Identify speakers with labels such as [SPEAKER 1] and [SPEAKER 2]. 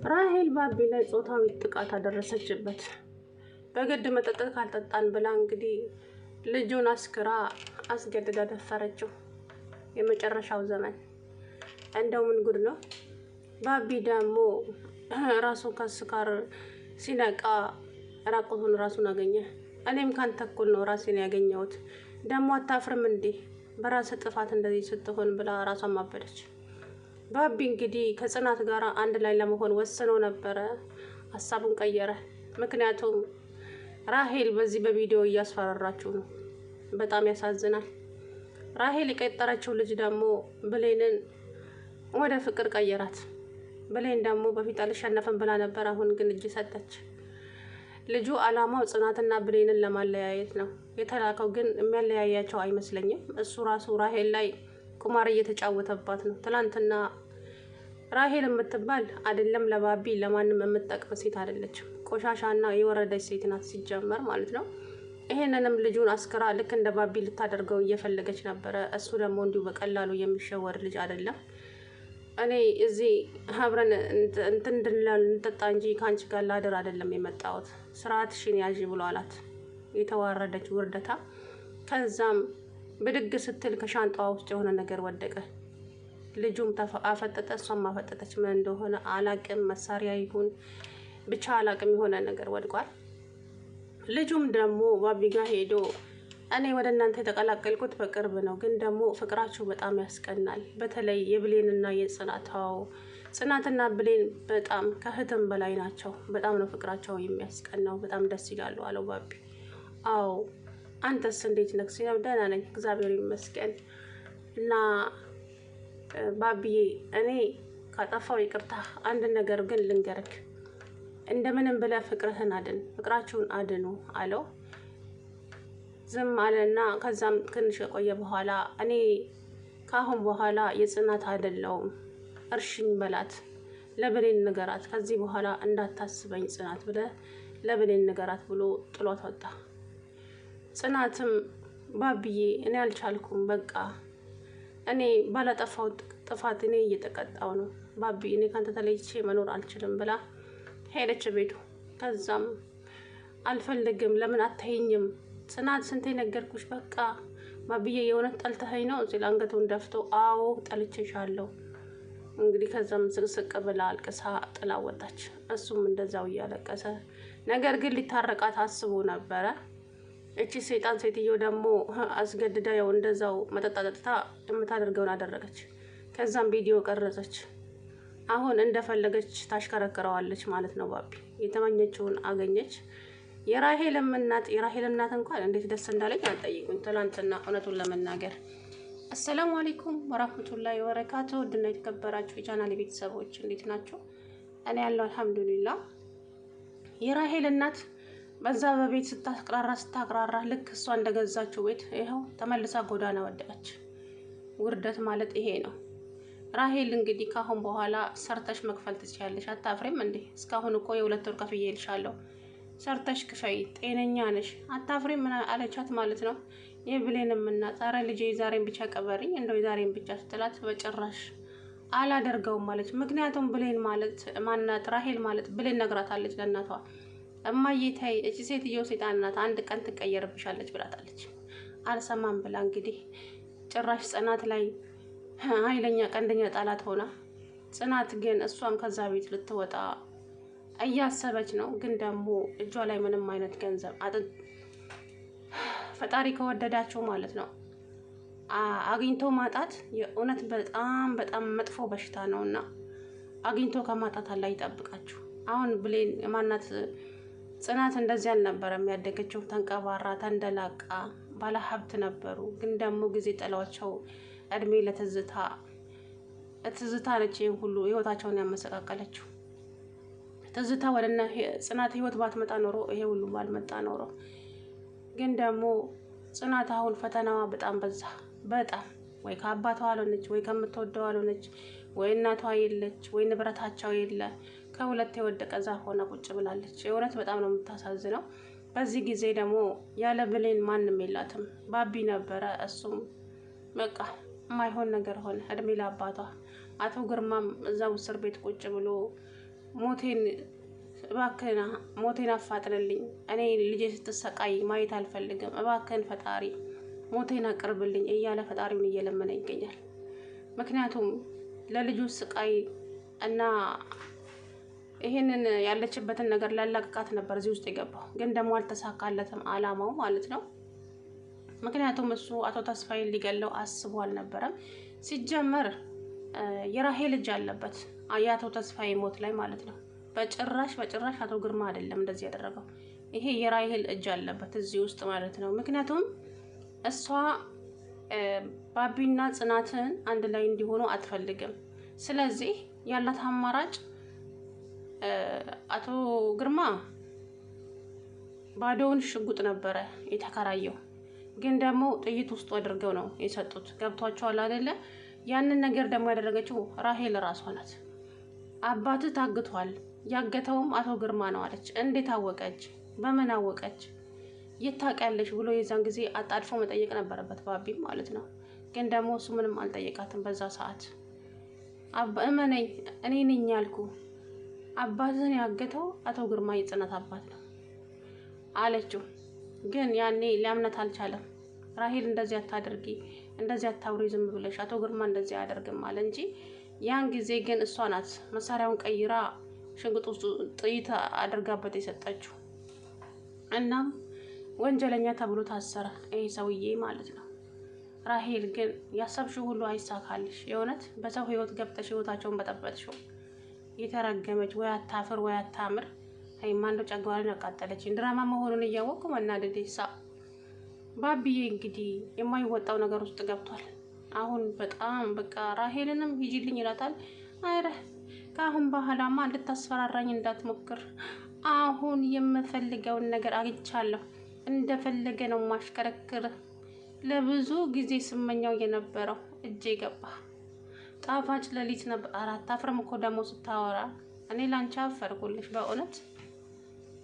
[SPEAKER 1] ራሄል ባቢ ላይ ጾታዊ ጥቃት አደረሰችበት። በግድ መጠጥ ካልጠጣን ብላ እንግዲህ ልጁን አስክራ አስገድዳ ደፈረችው። የመጨረሻው ዘመን እንደው ምን ጉድ ነው። ባቢ ደግሞ ራሱን ከስካር ሲነቃ ራቁቱን ራሱን አገኘ። እኔም ካንተ እኩል ነው ራሴን ያገኘሁት፣ ደግሞ አታፍርም እንዴ በራስ ጥፋት እንደዚህ ስትሆን ብላ ራሷን ማበደች። ባቢ እንግዲህ ከጽናት ጋር አንድ ላይ ለመሆን ወስኖ ነበረ። ሀሳቡን ቀየረ። ምክንያቱም ራሄል በዚህ በቪዲዮ እያስፈራራችው ነው። በጣም ያሳዝናል። ራሄል የቀጠረችው ልጅ ደግሞ ብሌንን ወደ ፍቅር ቀየራት። ብሌን ደግሞ በፊት አልሸነፍም ብላ ነበር። አሁን ግን እጅ ሰጠች። ልጁ አላማው ጽናትና ብሌንን ለማለያየት ነው የተላከው፣ ግን የሚያለያያቸው አይመስለኝም። እሱ ራሱ ራሄል ላይ ቁማር እየተጫወተባት ነው። ትላንትና ራሄል የምትባል አይደለም ለባቢ ለማንም የምትጠቅም ሴት አይደለችም። ቆሻሻና የወረደች ሴት ናት ሲጀመር ማለት ነው። ይሄንንም ልጁን አስክራ ልክ እንደ ባቢ ልታደርገው እየፈለገች ነበረ። እሱ ደግሞ እንዲሁ በቀላሉ የሚሸወር ልጅ አይደለም። እኔ እዚህ አብረን እንጠጣ እንጂ ከአንቺ ጋር ላድር አይደለም የመጣሁት፣ ስርዓትሽን ያዥ ብሎ አላት። የተዋረደች ውርደታ። ከዛም ብድግ ስትል ከሻንጣዋ ውስጥ የሆነ ነገር ወደቀ። ልጁም አፈጠጠ፣ እሷም አፈጠጠች። ምን እንደሆነ አላቅም፣ መሳሪያ ይሁን ብቻ አላቅም፣ የሆነ ነገር ወድቋል። ልጁም ደግሞ ባቢ ጋር ሄዶ እኔ ወደ እናንተ የተቀላቀልኩት በቅርብ ነው፣ ግን ደግሞ ፍቅራችሁ በጣም ያስቀናል። በተለይ የብሌንና የጽናታው ጽናትና ብሌን በጣም ከእህትም በላይ ናቸው። በጣም ነው ፍቅራቸው የሚያስቀናው፣ በጣም ደስ ይላሉ አለው ባቢ። አዎ አንተስ እንዴት ነህ? ሲለው ደህና ነኝ እግዚአብሔር ይመስገን። እና ባቢዬ እኔ ካጠፋው ይቅርታ፣ አንድ ነገር ግን ልንገርክ፣ እንደምንም ብለህ ፍቅርህን አድን፣ ፍቅራችሁን አድኑ አለው። ዝም አለና ከዛም ትንሽ የቆየ በኋላ እኔ ከአሁን በኋላ የጽናት አይደለሁም፣ እርሽኝ በላት፣ ለብሌን ንገራት፣ ከዚህ በኋላ እንዳታስበኝ ጽናት ብለህ ለብሌን ንገራት ብሎ ጥሎት ወጣ። ጽናትም ባቢዬ እኔ አልቻልኩም፣ በቃ እኔ ባላጠፋው ጥፋት እኔ እየተቀጣው ነው፣ ባቢ እኔ ካንተ ተለይቼ መኖር አልችልም ብላ ሄደች ቤቱ። ከዛም አልፈልግም፣ ለምን አታይኝም ጽናት፣ ስንቴ ነገርኩሽ፣ በቃ ባቢዬ የእውነት ጠልተኸኝ ነው ሲል አንገቱን ደፍቶ አዎ ጠልቼሻለሁ። እንግዲህ ከዛም ስቅስቅ ብላ አልቅሳ ጥላ ወጣች። እሱም እንደዛው እያለቀሰ ነገር ግን ሊታረቃት አስቦ ነበረ። እቺ ሰይጣን ሴትዮ ደግሞ አስገድዳ ያው እንደዛው መጠጥ ጠጥታ የምታደርገውን አደረገች። ከዛም ቪዲዮ ቀረጸች። አሁን እንደፈለገች ታሽከረክረዋለች ማለት ነው። ባቢ የተመኘችውን አገኘች። የራሄል እናት እንኳን እንዴት ደስ እንዳለኝ አልጠይቁኝ ትላንትና። እውነቱን ለመናገር አሰላሙ አለይኩም ወራህመቱላሂ ወበረካቱ። ውድና የተከበራችሁ የቻናሌ ቤተሰቦች እንዴት ናቸው? እኔ ያለው አልሐምዱሊላህ። የራሄል እናት በዛ በቤት ስታቅራራ ልክ እሷ እንደገዛችው ቤት ይኸው ተመልሳ ጎዳና ወደቀች። ውርደት ማለት ይሄ ነው። ራሄል እንግዲህ ካሁን በኋላ ሰርተሽ መክፈል ትችያለሽ። አታፍሬም እንዴ? እስካሁን እኮ የ2 ወር ከፍዬ ልሻለሁ፣ ሰርተሽ ክፈይ፣ ጤነኛ ነሽ፣ አታፍሬም ምን አለቻት ማለት ነው። የብሌንም እናት ኧረ ልጄ ዛሬን ብቻ ቀበሪኝ፣ እንደው ዛሬን ብቻ ስትላት በጭራሽ አላደርገውም ማለች። ምክንያቱም ብሌን ማለት ማናት? ራሄል ማለት ብሌን ነግራታለች ለእናቷ። እማዬ ተይ፣ እቺ ሴትዮ ሰይጣን ናት፣ አንድ ቀን ትቀየርብሻለች ብላታለች። አልሰማም ብላ እንግዲህ ጭራሽ ጽናት ላይ ኃይለኛ ቀንደኛ ጣላት ሆና፣ ጽናት ግን እሷም ከዛ ቤት ልትወጣ እያሰበች ነው። ግን ደግሞ እጇ ላይ ምንም አይነት ገንዘብ ፈጣሪ ከወደዳቸው ማለት ነው አግኝቶ ማጣት የእውነት በጣም በጣም መጥፎ በሽታ ነውና አግኝቶ ከማጣት አላህ ይጠብቃችሁ። አሁን ብሌን ማናት ጽናት እንደዚህ አልነበረም ያደገችው። ተንቀባራ ተንደላቃ ባለ ሀብት ነበሩ። ግን ደግሞ ጊዜ ጥለዋቸው እድሜ ለትዝታ ነች ይህን ሁሉ ህይወታቸውን ያመሰቃቀለችው። ትዝታ ወደና ጽናት ህይወት ባትመጣ ኖሮ ይሄ ሁሉ ባልመጣ ኖሮ። ግን ደግሞ ጽናት አሁን ፈተናዋ በጣም በዛ። በጣም ወይ ከአባቷ አልሆነች፣ ወይ ከምትወደው አልሆነች፣ ወይ እናቷ የለች፣ ወይ ንብረታቸው የለ። ከሁለት የወደቀ ዛፍ ሆነ ቁጭ ብላለች። የእውነት በጣም ነው የምታሳዝነው። በዚህ ጊዜ ደግሞ ያለ ብሌን ማንም የላትም። ባቢ ነበረ፣ እሱም በቃ የማይሆን ነገር ሆነ። እድሜ ለአባቷ። አቶ ግርማም እዛው እስር ቤት ቁጭ ብሎ ሞቴን እባክህን ሞቴን አፋጥንልኝ፣ እኔ ልጄ ስትሰቃይ ማየት አልፈልግም፣ እባክህን ፈጣሪ ሞቴን አቅርብልኝ እያለ ፈጣሪውን እየለመነ ይገኛል። ምክንያቱም ለልጁ ስቃይ እና ይሄንን ያለችበትን ነገር ላላቅቃት ነበር እዚህ ውስጥ የገባው፣ ግን ደግሞ አልተሳካለትም አላማው ማለት ነው። ምክንያቱም እሱ አቶ ተስፋዬን ሊገለው አስቦ አልነበረም። ሲጀመር የራሄል እጅ አለበት የአቶ ተስፋዬ ሞት ላይ ማለት ነው። በጭራሽ አቶ ግርማ አይደለም እንደዚህ ያደረገው። ይሄ የራሄል እጅ አለበት እዚህ ውስጥ ማለት ነው። ምክንያቱም እሷ ባቢና ጽናትን አንድ ላይ እንዲሆኑ አትፈልግም። ስለዚህ ያላት አማራጭ አቶ ግርማ ባዶውን ሽጉጥ ነበረ የተከራየው፣ ግን ደግሞ ጥይት ውስጥ አድርገው ነው የሰጡት። ገብቷቸዋል አይደለ? ያንን ነገር ደግሞ ያደረገችው ራሄል ራሷ ናት። አባትህ ታግቷል፣ ያገተውም አቶ ግርማ ነው አለች። እንዴት አወቀች? በምን አወቀች? የት ታውቂያለሽ ብሎ የዛን ጊዜ አጣድፎ መጠየቅ ነበረበት ባቢም ማለት ነው። ግን ደግሞ እሱ ምንም አልጠየቃትም በዛ ሰዓት። እመነኝ እኔ ነኝ ያልኩ፣ አባትህን ያገተው አቶ ግርማ የጽናት አባት ነው አለችው። ግን ያኔ ሊያምነት አልቻለም። ራሄል እንደዚህ አታድርጊ፣ እንደዚህ አታውሪ ዝም ብለሽ፣ አቶ ግርማ እንደዚህ አያደርግም አለ እንጂ ያን ጊዜ ግን እሷ ናት መሳሪያውን ቀይራ ሽጉጥ ውስጥ ጥይት አድርጋበት የሰጠችው። እናም ወንጀለኛ ተብሎ ታሰረ ይሄ ሰውዬ ማለት ነው። ራሄል ግን ያሰብሽው ሁሉ አይሳካልሽ። የእውነት በሰው ህይወት ገብተሽ ህይወታቸውን በጠበጥሽው። የተረገመች ወይ አታፍር ወይ አታምር። ማንዶ ጨጓራን ያቃጠለችኝ ድራማ መሆኑን እያወቅኩ መናደዴ ሳ ባቢዬ እንግዲህ የማይወጣው ነገር ውስጥ ገብቷል። አሁን በጣም በቃ ራሄልንም ሂጂልኝ ይላታል። አረ ከአሁን በኋላማ እንድታስፈራራኝ እንዳትሞክር፣ አሁን የምፈልገውን ነገር አግኝቻለሁ፣ እንደፈለገ ነው ማሽከረክር። ለብዙ ጊዜ ስመኛው የነበረው እጄ ገባ። ጣፋጭ ሌሊት ነበር። አራት አፍረም እኮ ደግሞ ስታወራ እኔ ላንቺ አፈርኩልሽ በእውነት